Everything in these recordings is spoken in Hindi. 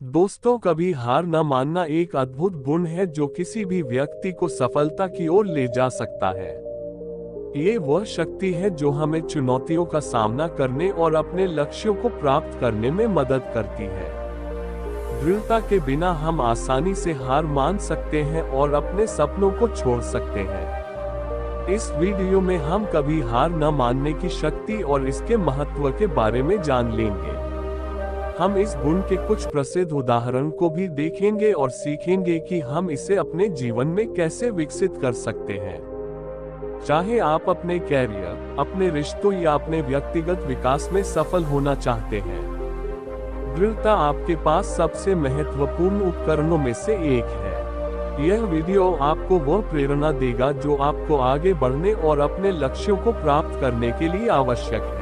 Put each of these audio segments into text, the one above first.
दोस्तों, कभी हार न मानना एक अद्भुत गुण है जो किसी भी व्यक्ति को सफलता की ओर ले जा सकता है। ये वह शक्ति है जो हमें चुनौतियों का सामना करने और अपने लक्ष्यों को प्राप्त करने में मदद करती है। दृढ़ता के बिना हम आसानी से हार मान सकते हैं और अपने सपनों को छोड़ सकते हैं। इस वीडियो में हम कभी हार न मानने की शक्ति और इसके महत्व के बारे में जान लेंगे। हम इस गुण के कुछ प्रसिद्ध उदाहरण को भी देखेंगे और सीखेंगे कि हम इसे अपने जीवन में कैसे विकसित कर सकते हैं। चाहे आप अपने कैरियर, अपने रिश्तों या अपने व्यक्तिगत विकास में सफल होना चाहते हैं, दृढ़ता आपके पास सबसे महत्वपूर्ण उपकरणों में से एक है। यह वीडियो आपको वह प्रेरणा देगा जो आपको आगे बढ़ने और अपने लक्ष्यों को प्राप्त करने के लिए आवश्यक है।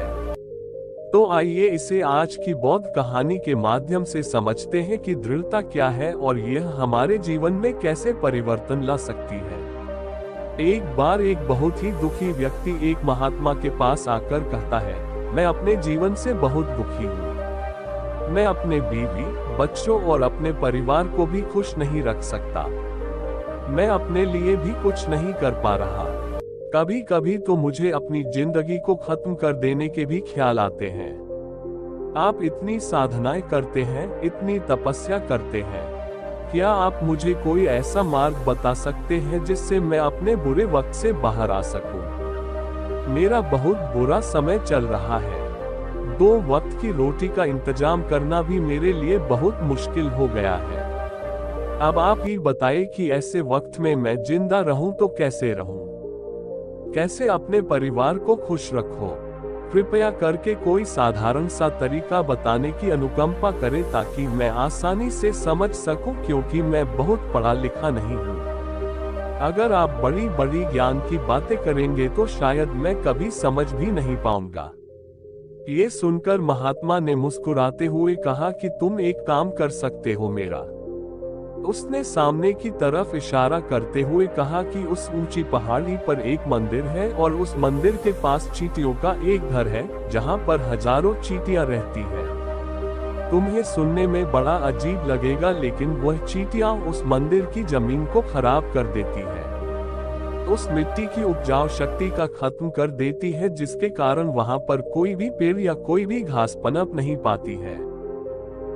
तो आइए इसे आज की बौद्ध कहानी के माध्यम से समझते हैं कि दृढ़ता क्या है और यह हमारे जीवन में कैसे परिवर्तन ला सकती है। एक बार एक बहुत ही दुखी व्यक्ति एक महात्मा के पास आकर कहता है, मैं अपने जीवन से बहुत दुखी हूँ। मैं अपने बीवी, बच्चों और अपने परिवार को भी खुश नहीं रख सकता। मैं अपने लिए भी कुछ नहीं कर पा रहा। कभी कभी तो मुझे अपनी जिंदगी को खत्म कर देने के भी ख्याल आते हैं। आप इतनी साधनाएं करते हैं, इतनी तपस्या करते हैं। क्या आप मुझे कोई ऐसा मार्ग बता सकते हैं जिससे मैं अपने बुरे वक्त से बाहर आ सकूं? मेरा बहुत बुरा समय चल रहा है। 2 वक्त की रोटी का इंतजाम करना भी मेरे लिए बहुत मुश्किल हो गया है। अब आप ही बताइए कि ऐसे वक्त में मैं जिंदा रहूं तो कैसे रहूं? कैसे अपने परिवार को खुश रखो? कृपया करके कोई साधारण सा तरीका बताने की अनुकंपा करें ताकि मैं आसानी से समझ सकूं, क्योंकि मैं बहुत पढ़ा लिखा नहीं हूं। अगर आप बड़ी बड़ी ज्ञान की बातें करेंगे तो शायद मैं कभी समझ भी नहीं पाऊंगा। ये सुनकर महात्मा ने मुस्कुराते हुए कहा कि तुम एक काम कर सकते हो मेरा। उसने सामने की तरफ इशारा करते हुए कहा कि उस ऊंची पहाड़ी पर एक मंदिर है और उस मंदिर के पास चींटियों का एक घर है जहां पर हजारों चींटियां रहती हैं। तुम्हें सुनने में बड़ा अजीब लगेगा, लेकिन वह चींटियां उस मंदिर की जमीन को खराब कर देती है। उस मिट्टी की उपजाऊ शक्ति का खत्म कर देती है, जिसके कारण वहां पर कोई भी पेड़ या कोई भी घास पनप नहीं पाती है।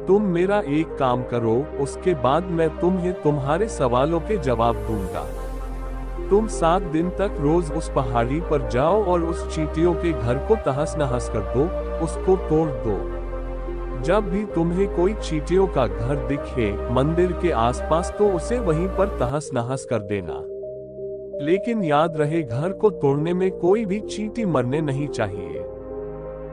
तुम मेरा एक काम करो, उसके बाद मैं तुम्हें तुम्हारे सवालों के जवाब दूंगा। तुम 7 दिन तक रोज उस पहाड़ी पर जाओ और उस चींटियों के घर को तहस नहस कर दो, उसको तोड़ दो। जब भी तुम्हें कोई चींटियों का घर दिखे मंदिर के आसपास, तो उसे वहीं पर तहस नहस कर देना। लेकिन याद रहे, घर को तोड़ने में कोई भी चींटी मरने नहीं चाहिए।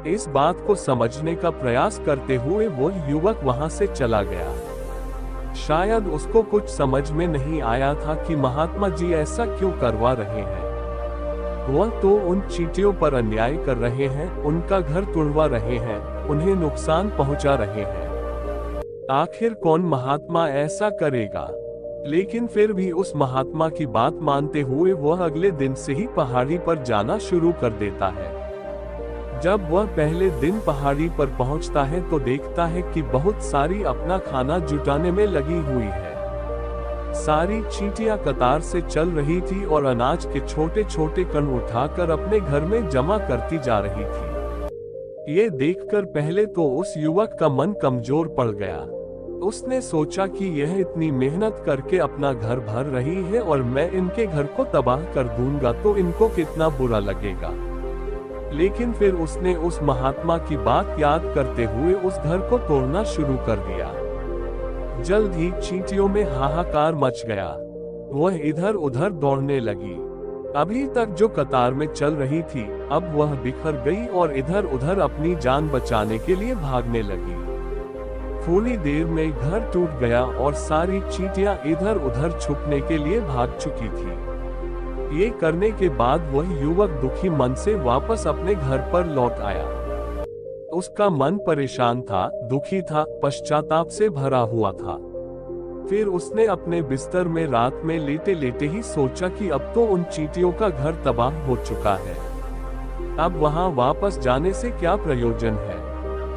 इस बात को समझने का प्रयास करते हुए वो युवक वहां से चला गया। शायद उसको कुछ समझ में नहीं आया था कि महात्मा जी ऐसा क्यों करवा रहे हैं। वह तो उन चींटियों पर अन्याय कर रहे हैं, उनका घर तोड़वा रहे हैं, उन्हें नुकसान पहुंचा रहे हैं। आखिर कौन महात्मा ऐसा करेगा? लेकिन फिर भी उस महात्मा की बात मानते हुए वह अगले दिन से ही पहाड़ी पर जाना शुरू कर देता है। जब वह पहले दिन पहाड़ी पर पहुंचता है तो देखता है कि बहुत सारी अपना खाना जुटाने में लगी हुई है। सारी चींटियां कतार से चल रही थी और अनाज के छोटे छोटे कण उठाकर अपने घर में जमा करती जा रही थी। ये देखकर पहले तो उस युवक का मन कमजोर पड़ गया। उसने सोचा कि यह इतनी मेहनत करके अपना घर भर रही है और मैं इनके घर को तबाह कर दूंगा तो इनको कितना बुरा लगेगा। लेकिन फिर उसने उस महात्मा की बात याद करते हुए उस घर को तोड़ना शुरू कर दिया। जल्द ही चींटियों में हाहाकार मच गया। वह इधर उधर दौड़ने लगी। अभी तक जो कतार में चल रही थी, अब वह बिखर गई और इधर उधर अपनी जान बचाने के लिए भागने लगी। थोड़ी देर में घर टूट गया और सारी चींटियां इधर उधर छुपने के लिए भाग चुकी थी। ये करने के बाद वह युवक दुखी मन से वापस अपने घर पर लौट आया। उसका मन परेशान था, दुखी था, पश्चाताप से भरा हुआ था। फिर उसने अपने बिस्तर में रात में लेटे लेटे ही सोचा कि अब तो उन चींटियों का घर तबाह हो चुका है। अब वहां वापस जाने से क्या प्रयोजन है?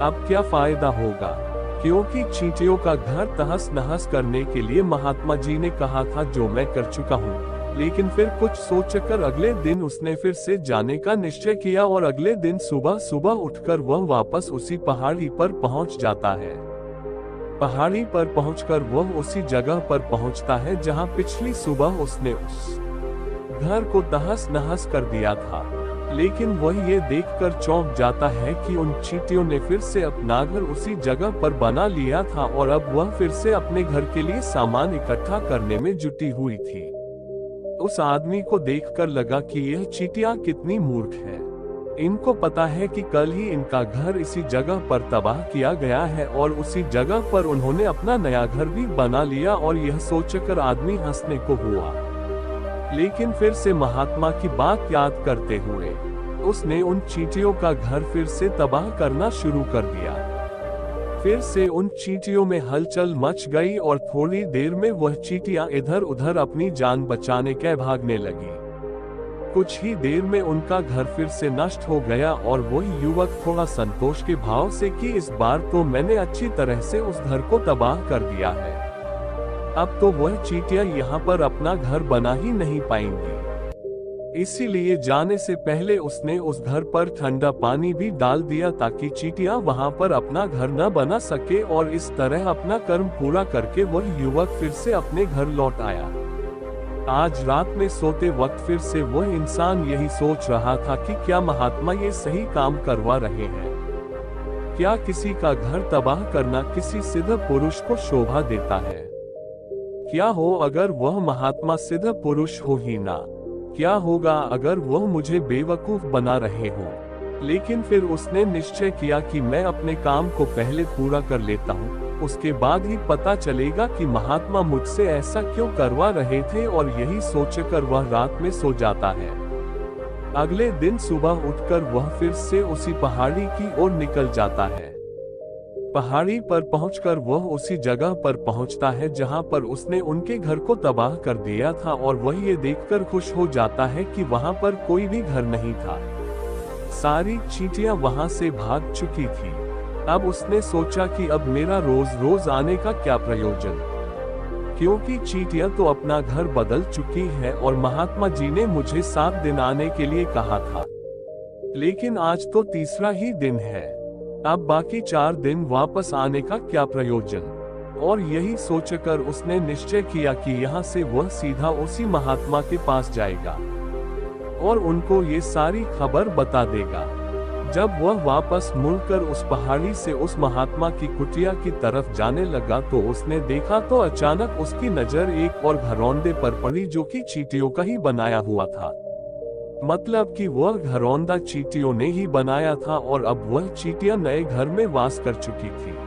अब क्या फायदा होगा? क्योंकि चींटियों का घर तहस नहस करने के लिए महात्मा जी ने कहा था, जो मैं कर चुका हूँ। लेकिन फिर कुछ सोचकर अगले दिन उसने फिर से जाने का निश्चय किया और अगले दिन सुबह सुबह उठकर वह वापस उसी पहाड़ी पर पहुंच जाता है। पहाड़ी पर पहुंचकर वह उसी जगह पर पहुंचता है जहां पिछली सुबह उसने उस घर को तहस नहस कर दिया था। लेकिन वह ये देखकर चौंक जाता है कि उन चींटियों ने फिर से अपना घर उसी जगह पर बना लिया था और अब वह फिर से अपने घर के लिए सामान इकट्ठा करने में जुटी हुई थी। उस आदमी को देखकर लगा कि यह चींटियां कितनी मूर्ख है। इनको पता है कि कल ही इनका घर इसी जगह पर तबाह किया गया है और उसी जगह पर उन्होंने अपना नया घर भी बना लिया। और यह सोचकर आदमी हंसने को हुआ। लेकिन फिर से महात्मा की बात याद करते हुए उसने उन चींटियों का घर फिर से तबाह करना शुरू कर दिया। फिर से उन चींटियों में हलचल मच गई और थोड़ी देर में वह चींटियां इधर उधर अपनी जान बचाने के भागने लगी। कुछ ही देर में उनका घर फिर से नष्ट हो गया और वही युवक थोड़ा संतोष के भाव से कि इस बार तो मैंने अच्छी तरह से उस घर को तबाह कर दिया है। अब तो वह चींटियां यहाँ पर अपना घर बना ही नहीं पाएंगी। इसीलिए जाने से पहले उसने उस घर पर ठंडा पानी भी डाल दिया ताकि चींटियां वहां पर अपना घर न बना सके। और इस तरह अपना कर्म पूरा करके वह युवक फिर से अपने घर लौट आया। आज रात में सोते वक्त फिर से वह इंसान यही सोच रहा था कि क्या महात्मा ये सही काम करवा रहे हैं? क्या किसी का घर तबाह करना किसी सिद्ध पुरुष को शोभा देता है? क्या हो अगर वह महात्मा सिद्ध पुरुष हो ही ना? क्या होगा अगर वह मुझे बेवकूफ बना रहे हो? लेकिन फिर उसने निश्चय किया कि मैं अपने काम को पहले पूरा कर लेता हूँ, उसके बाद ही पता चलेगा कि महात्मा मुझसे ऐसा क्यों करवा रहे थे। और यही सोचकर वह रात में सो जाता है। अगले दिन सुबह उठकर वह फिर से उसी पहाड़ी की ओर निकल जाता है। पहाड़ी पर पहुंचकर वह उसी जगह पर पहुंचता है जहां पर उसने उनके घर को तबाह कर दिया था और वह ये देखकर खुश हो जाता है कि वहां पर कोई भी घर नहीं था। सारी चींटियां वहां से भाग चुकी थी। अब उसने सोचा कि अब मेरा रोज रोज आने का क्या प्रयोजन, क्योंकि चींटियां तो अपना घर बदल चुकी है और महात्मा जी ने मुझे 7 दिन आने के लिए कहा था। लेकिन आज तो तीसरा ही दिन है, अब बाकी 4 दिन वापस आने का क्या प्रयोजन। और यही सोचकर उसने निश्चय किया कि यहाँ से वह सीधा उसी महात्मा के पास जाएगा और उनको ये सारी खबर बता देगा। जब वह वापस मुड़कर उस पहाड़ी से उस महात्मा की कुटिया की तरफ जाने लगा तो उसने देखा तो अचानक उसकी नजर एक और घरौंदे पर पड़ी जो कि चींटियों का ही बनाया हुआ था। मतलब कि वह घरौंदा चींटियों ने ही बनाया था और अब वह चींटियां नए घर में वास कर चुकी थी।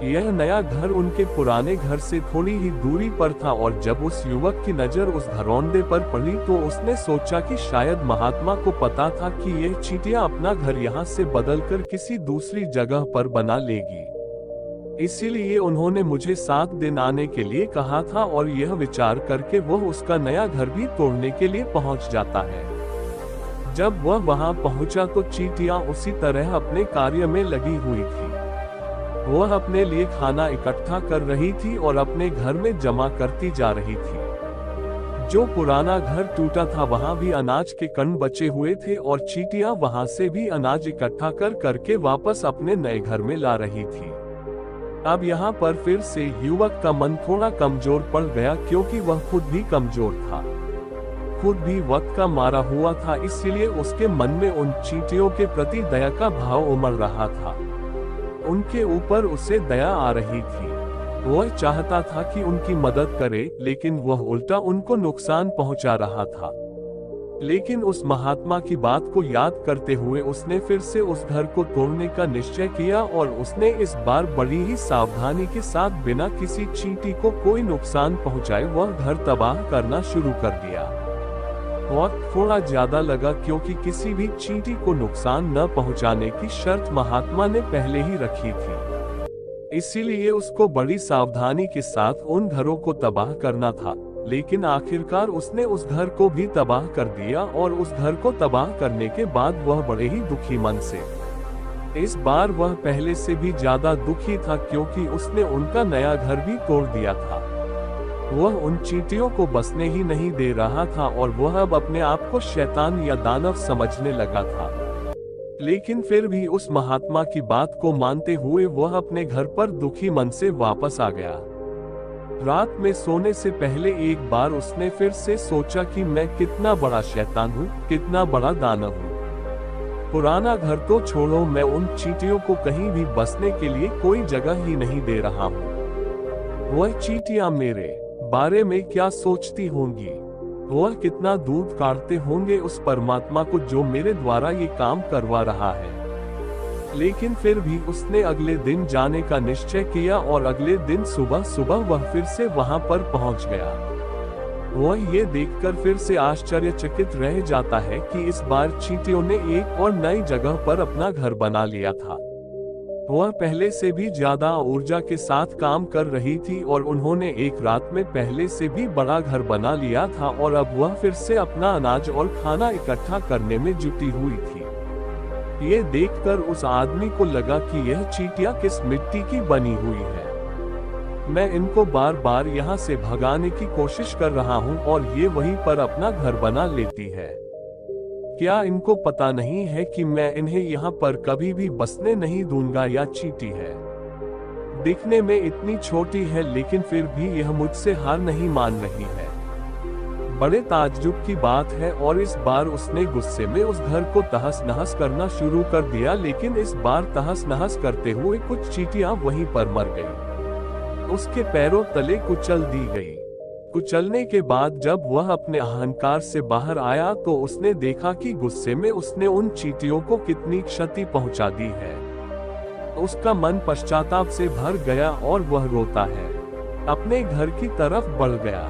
यह नया घर उनके पुराने घर से थोड़ी ही दूरी पर था और जब उस युवक की नजर उस घरौंदे पर पड़ी तो उसने सोचा कि शायद महात्मा को पता था कि यह चींटियां अपना घर यहाँ से बदलकर किसी दूसरी जगह पर बना लेगी। इसीलिए उन्होंने मुझे 7 दिन आने के लिए कहा था। और यह विचार करके वह उसका नया घर भी तोड़ने के लिए पहुंच जाता है। जब वह वहां पहुंचा तो चींटियां उसी तरह अपने कार्य में लगी हुई थी। वह अपने लिए खाना इकट्ठा कर रही थी और अपने घर में जमा करती जा रही थी। जो पुराना घर टूटा था वहां भी अनाज के कण बचे हुए थे और चींटियां वहां से भी अनाज इकट्ठा कर करके वापस अपने नए घर में ला रही थी। अब यहाँ पर फिर से युवक का मन थोड़ा कमजोर पड़ गया, क्योंकि वह खुद भी कमजोर था, खुद भी वक्त का मारा हुआ था। इसलिए उसके मन में उन चींटियों के प्रति दया का भाव उमड़ रहा था। उनके ऊपर उसे दया आ रही थी। वह चाहता था कि उनकी मदद करे, लेकिन वह उल्टा उनको नुकसान पहुंचा रहा था। लेकिन उस महात्मा की बात को याद करते हुए उसने फिर से उस घर को तोड़ने का निश्चय किया और उसने इस बार बड़ी ही सावधानी के साथ बिना किसी चींटी को कोई नुकसान पहुंचाए वह घर तबाह करना शुरू कर दिया। वक्त थोड़ा ज्यादा लगा, क्योंकि किसी भी चींटी को नुकसान न पहुंचाने की शर्त महात्मा ने पहले ही रखी थी। इसीलिए उसको बड़ी सावधानी के साथ उन घरों को तबाह करना था। लेकिन आखिरकार उसने उस घर को भी तबाह कर दिया और उस घर को तबाह करने के बाद वह बड़े ही दुखी मन से इस बार वह पहले से भी ज्यादा दुखी था क्योंकि उसने उनका नया घर भी तोड़ दिया था। वह उन चींटियों को बसने ही नहीं दे रहा था और वह अब अपने आप को शैतान या दानव समझने लगा था। लेकिन फिर भी उस महात्मा की बात को मानते हुए वह अपने घर पर दुखी मन से वापस आ गया। रात में सोने से पहले एक बार उसने फिर से सोचा कि मैं कितना बड़ा शैतान हूँ, कितना बड़ा दानव हूँ। पुराना घर तो छोड़ो, मैं उन चींटियों को कहीं भी बसने के लिए कोई जगह ही नहीं दे रहा हूँ। वह चींटियां मेरे बारे में क्या सोचती होंगी? वह कितना दूध काटते होंगे उस परमात्मा को जो मेरे द्वारा ये काम करवा रहा है। लेकिन फिर भी उसने अगले दिन जाने का निश्चय किया और अगले दिन सुबह सुबह वह फिर से वहां पर पहुंच गया। वह ये देखकर फिर से आश्चर्यचकित रह जाता है कि इस बार चींटियों ने एक और नई जगह पर अपना घर बना लिया था। वह पहले से भी ज्यादा ऊर्जा के साथ काम कर रही थी और उन्होंने एक रात में पहले से भी बड़ा घर बना लिया था और अब वह फिर से अपना अनाज और खाना इकट्ठा करने में जुटी हुई थी। ये देखकर उस आदमी को लगा कि यह चींटियां किस मिट्टी की बनी हुई है। मैं इनको बार बार यहाँ से भगाने की कोशिश कर रहा हूँ और ये वहीं पर अपना घर बना लेती है। क्या इनको पता नहीं है कि मैं इन्हें यहाँ पर कभी भी बसने नहीं दूंगा? या चींटी है, दिखने में इतनी छोटी है लेकिन फिर भी यह मुझसे हार नहीं मान रही है। बड़े ताज्जुब की बात है। और इस बार उसने गुस्से में उस घर को तहस नहस करना शुरू कर दिया, लेकिन इस बार तहस नहस करते हुए कुछ चींटियां वहीं पर मर गईं। उसके पैरों तले कुचल दी गई। कुचलने के बाद जब वह अपने अहंकार से बाहर आया तो उसने देखा कि गुस्से में उसने उन चींटियों को कितनी क्षति पहुंचा दी है। उसका मन पश्चाताप से भर गया और वह रोता है, अपने घर की तरफ बढ़ गया।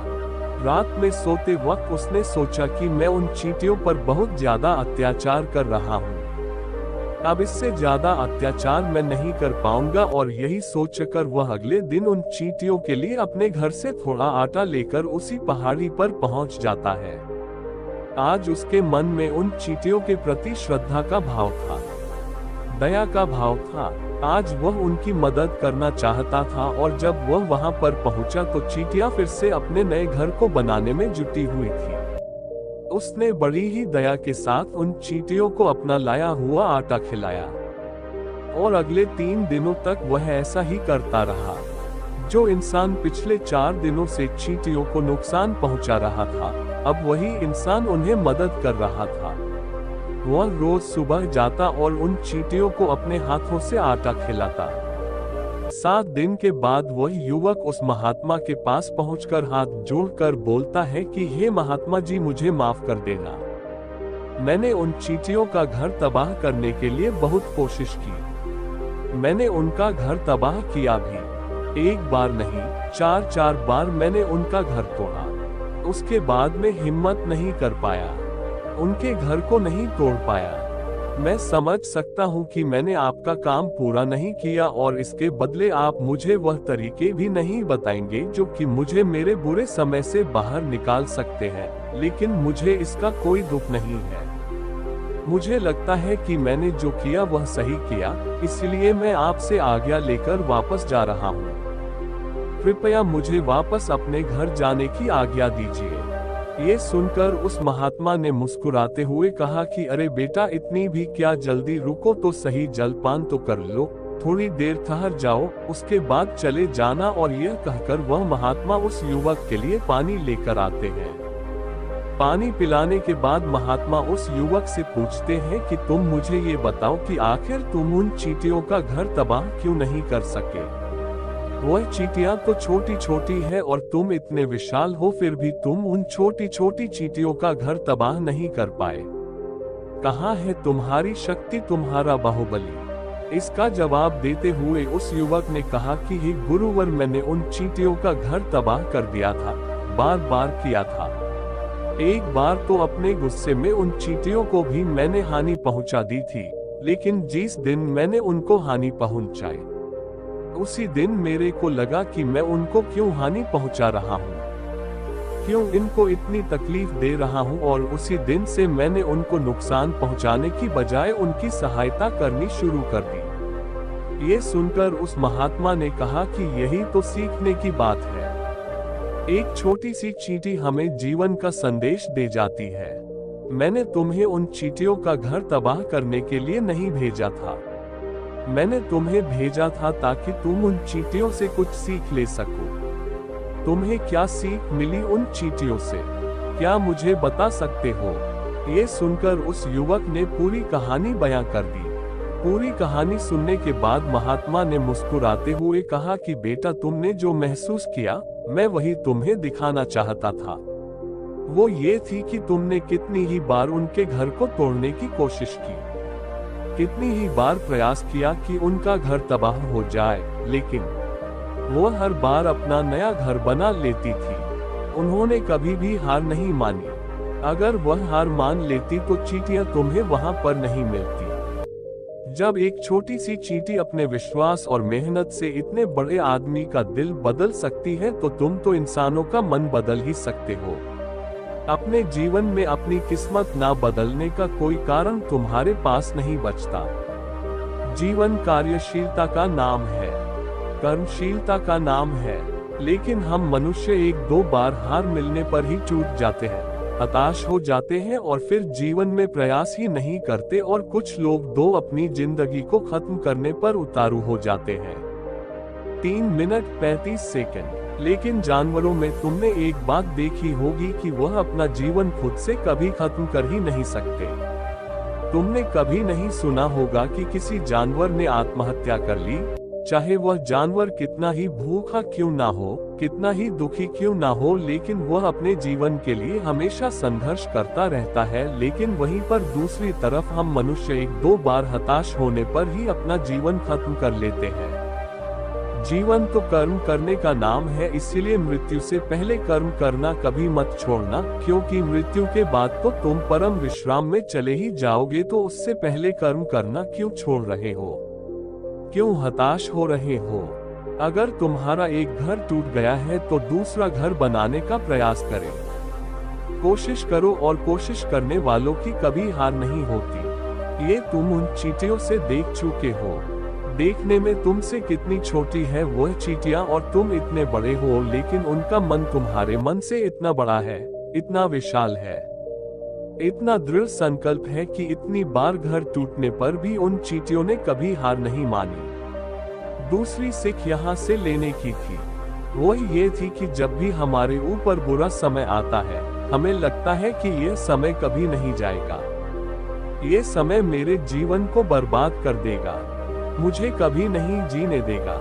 रात में सोते वक्त उसने सोचा कि मैं उन चींटियों पर बहुत ज्यादा अत्याचार कर रहा हूँ, अब इससे ज्यादा अत्याचार मैं नहीं कर पाऊंगा। और यही सोचकर वह अगले दिन उन चींटियों के लिए अपने घर से थोड़ा आटा लेकर उसी पहाड़ी पर पहुंच जाता है। आज उसके मन में उन चींटियों के प्रति श्रद्धा का भाव था, दया का भाव था। आज वह उनकी मदद करना चाहता था और जब वह वहां पर पहुंचा तो चींटियां फिर से अपने नए घर को बनाने में जुटी हुई थी। उसने बड़ी ही दया के साथ उन चींटियों को अपना लाया हुआ आटा खिलाया और अगले 3 दिनों तक वह ऐसा ही करता रहा। जो इंसान पिछले 4 दिनों से चींटियों को नुकसान पहुंचा रहा था, अब वही इंसान उन्हें मदद कर रहा था। वह रोज सुबह जाता और उन चींटियों को अपने हाथों से आटा खिलाता। 7 दिन के बाद वह युवक उस महात्मा के पास पहुंचकर हाथ जोड़कर बोलता है कि हे महात्मा जी, मुझे माफ कर देना। मैंने उन चींटियों का घर तबाह करने के लिए बहुत कोशिश की। मैंने उनका घर तबाह किया भी, 1 बार नहीं 4 बार मैंने उनका घर तोड़ा। उसके बाद में हिम्मत नहीं कर पाया, उनके घर को नहीं तोड़ पाया। मैं समझ सकता हूँ कि मैंने आपका काम पूरा नहीं किया और इसके बदले आप मुझे वह तरीके भी नहीं बताएंगे जो कि मुझे मेरे बुरे समय से बाहर निकाल सकते हैं, लेकिन मुझे इसका कोई दुख नहीं है। मुझे लगता है कि मैंने जो किया वह सही किया, इसलिए मैं आपसे आज्ञा लेकर वापस जा रहा हूँ। कृपया मुझे वापस अपने घर जाने की आज्ञा दीजिए। ये सुनकर उस महात्मा ने मुस्कुराते हुए कहा कि अरे बेटा, इतनी भी क्या जल्दी, रुको तो सही, जलपान तो कर लो, थोड़ी देर ठहर जाओ, उसके बाद चले जाना। और यह कहकर वह महात्मा उस युवक के लिए पानी लेकर आते हैं। पानी पिलाने के बाद महात्मा उस युवक से पूछते हैं कि तुम मुझे ये बताओ कि आखिर तुम उन चींटियों का घर तबाह क्यों नहीं कर सके? वह चींटियां तो छोटी छोटी है और तुम इतने विशाल हो, फिर भी तुम उन छोटी छोटी चींटियों का घर तबाह नहीं कर पाए। कहाँ है तुम्हारी शक्ति, तुम्हारा बाहुबली? इसका जवाब देते हुए उस युवक ने कहा कि हे गुरुवर, मैंने उन चींटियों का घर तबाह कर दिया था, बार बार किया था। एक बार तो अपने गुस्से में उन चींटियों को भी मैंने हानि पहुंचा दी थी, लेकिन जिस दिन मैंने उनको हानि पहुंचाई उसी दिन मेरे को लगा कि मैं उनको क्यों हानि पहुंचा रहा हूं। क्यों इनको इतनी तकलीफ दे रहा हूँ, और उसी दिन से मैंने उनको नुकसान पहुँचाने की बजाय उनकी सहायता करनी शुरू कर दी। ये सुनकर उस महात्मा ने कहा कि यही तो सीखने की बात है। एक छोटी सी चींटी हमें जीवन का संदेश दे जाती है। मैंने तुम्हें उन चींटियों का घर तबाह करने के लिए नहीं भेजा था। मैंने तुम्हें भेजा था ताकि तुम उन चींटियों से कुछ सीख ले सको। तुम्हें क्या सीख मिली उन चींटियों से, क्या मुझे बता सकते हो? ये सुनकर उस युवक ने पूरी कहानी बयां कर दी। पूरी कहानी सुनने के बाद महात्मा ने मुस्कुराते हुए कहा कि बेटा, तुमने जो महसूस किया मैं वही तुम्हें दिखाना चाहता था। वो ये थी कि तुमने कितनी ही बार उनके घर को तोड़ने की कोशिश की, कितनी ही बार प्रयास किया कि उनका घर तबाह हो जाए, लेकिन वो हर बार अपना नया घर बना लेती थी। उन्होंने कभी भी हार नहीं मानी। अगर वह हार मान लेती तो चींटियां तुम्हें वहां पर नहीं मिलती। जब एक छोटी सी चींटी अपने विश्वास और मेहनत से इतने बड़े आदमी का दिल बदल सकती है, तो तुम तो इंसानों का मन बदल ही सकते हो। अपने जीवन में अपनी किस्मत ना बदलने का कोई कारण तुम्हारे पास नहीं बचता। जीवन कार्यशीलता का नाम है, कर्मशीलता का नाम है, लेकिन हम मनुष्य एक दो बार हार मिलने पर ही टूट जाते हैं, हताश हो जाते हैं और फिर जीवन में प्रयास ही नहीं करते, और कुछ लोग तो अपनी जिंदगी को खत्म करने पर उतारू हो जाते हैं। 3 मिनट 35 सेकंड। लेकिन जानवरों में तुमने एक बात देखी होगी कि वह अपना जीवन खुद से कभी खत्म कर ही नहीं सकते। तुमने कभी नहीं सुना होगा कि किसी जानवर ने आत्महत्या कर ली, चाहे वह जानवर कितना ही भूखा क्यों ना हो, कितना ही दुखी क्यों ना हो, लेकिन वह अपने जीवन के लिए हमेशा संघर्ष करता रहता है। लेकिन वहीं पर दूसरी तरफ हम मनुष्य एक दो बार हताश होने पर ही अपना जीवन खत्म कर लेते हैं। जीवन तो कर्म करने का नाम है, इसलिए मृत्यु से पहले कर्म करना कभी मत छोड़ना, क्योंकि मृत्यु के बाद तो तुम परम विश्राम में चले ही जाओगे, तो उससे पहले कर्म करना क्यों छोड़ रहे हो? क्यों हताश हो रहे हो? अगर तुम्हारा एक घर टूट गया है तो दूसरा घर बनाने का प्रयास करें। कोशिश करो, और कोशिश करने वालों की कभी हार नहीं होती। ये तुम उन चींटियों से देख चुके हो। देखने में तुमसे कितनी छोटी है वह चींटियां, और तुम इतने बड़े हो, लेकिन उनका मन तुम्हारे मन से इतना बड़ा है, इतना विशाल है, इतना दृढ़ संकल्प है कि इतनी बार घर टूटने पर भी उन चींटियों ने कभी हार नहीं मानी। दूसरी सीख यहाँ से लेने की थी, वो ये थी कि जब भी हमारे ऊपर बुरा समय आता है, हमें लगता है कि यह समय कभी नहीं जाएगा, ये समय मेरे जीवन को बर्बाद कर देगा, मुझे कभी नहीं जीने देगा।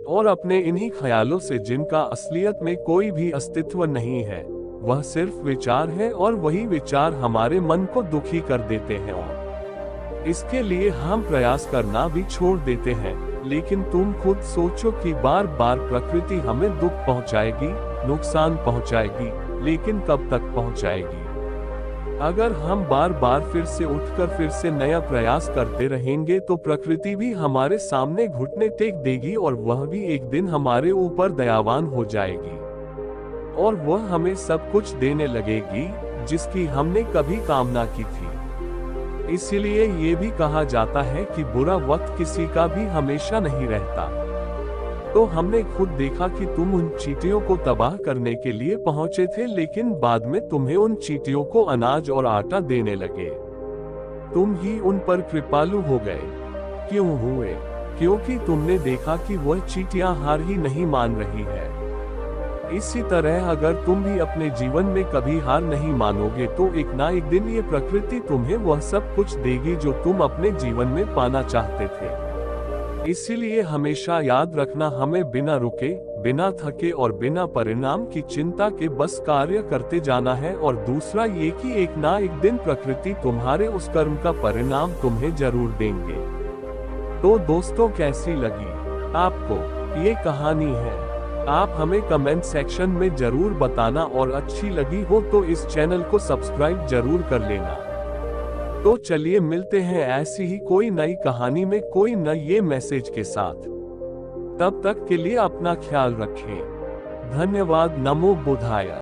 और अपने इन्हीं ख्यालों से, जिनका असलियत में कोई भी अस्तित्व नहीं है, वह सिर्फ विचार है, और वही विचार हमारे मन को दुखी कर देते हैं, और इसके लिए हम प्रयास करना भी छोड़ देते हैं। लेकिन तुम खुद सोचो कि बार बार प्रकृति हमें दुख पहुंचाएगी, नुकसान पहुंचाएगी, लेकिन कब तक पहुंचाएगी? अगर हम बार बार फिर से उठकर फिर से नया प्रयास करते रहेंगे, तो प्रकृति भी हमारे सामने घुटने टेक देगी, और वह भी एक दिन हमारे ऊपर दयावान हो जाएगी, और वह हमें सब कुछ देने लगेगी जिसकी हमने कभी कामना की थी। इसलिए ये भी कहा जाता है कि बुरा वक्त किसी का भी हमेशा नहीं रहता। तो हमने खुद देखा कि तुम उन चींटियों को तबाह करने के लिए पहुंचे थे, लेकिन बाद में तुम्हें उन चींटियों को अनाज और आटा देने लगे। तुम ही उन पर कृपालु हो गए। क्यों हुए? क्योंकि तुमने देखा कि वह चींटियां हार ही नहीं मान रही है। इसी तरह अगर तुम भी अपने जीवन में कभी हार नहीं मानोगे, तो एक ना एक दिन ये प्रकृति तुम्हें वह सब कुछ देगी जो तुम अपने जीवन में पाना चाहते थे। इसीलिए हमेशा याद रखना, हमें बिना रुके, बिना थके और बिना परिणाम की चिंता के बस कार्य करते जाना है। और दूसरा ये कि एक ना एक दिन प्रकृति तुम्हारे उस कर्म का परिणाम तुम्हें जरूर देंगे। तो दोस्तों, कैसी लगी आपको ये कहानी है? आप हमें कमेंट सेक्शन में जरूर बताना, और अच्छी लगी हो तो इस चैनल को सब्सक्राइब जरूर कर लेना। तो चलिए मिलते हैं ऐसी ही कोई नई कहानी में कोई नए मैसेज के साथ। तब तक के लिए अपना ख्याल रखें। धन्यवाद। नमो बुद्धाय।